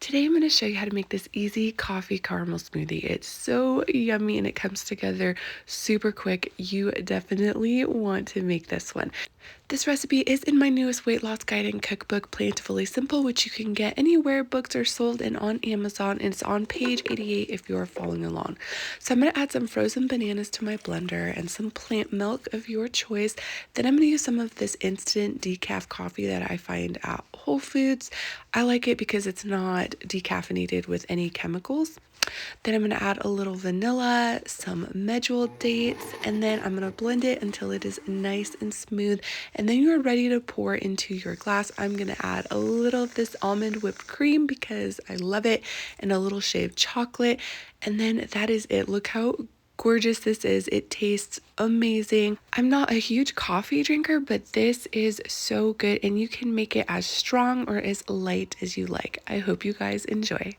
Today I'm going to show you how to make this easy coffee caramel smoothie. It's so yummy and it comes together super quick. You definitely want to make this one. This recipe is in my newest weight loss guide and cookbook, Plantifully Simple, which you can get anywhere books are sold and on Amazon. And it's on page 88 if you're following along. So I'm going to add some frozen bananas to my blender and some plant milk of your choice. Then I'm going to use some of this instant decaf coffee that I find at Whole Foods. I like it because it's not decaffeinated with any chemicals. Then I'm going to add a little vanilla, some medjool dates, and then I'm going to blend it until it is nice and smooth. And then you're ready to pour into your glass. I'm going to add a little of this almond whipped cream because I love it, and a little shaved chocolate. And then that is it. Look how gorgeous this is. It tastes amazing. I'm not a huge coffee drinker, but this is so good, and you can make it as strong or as light as you like. I hope you guys enjoy.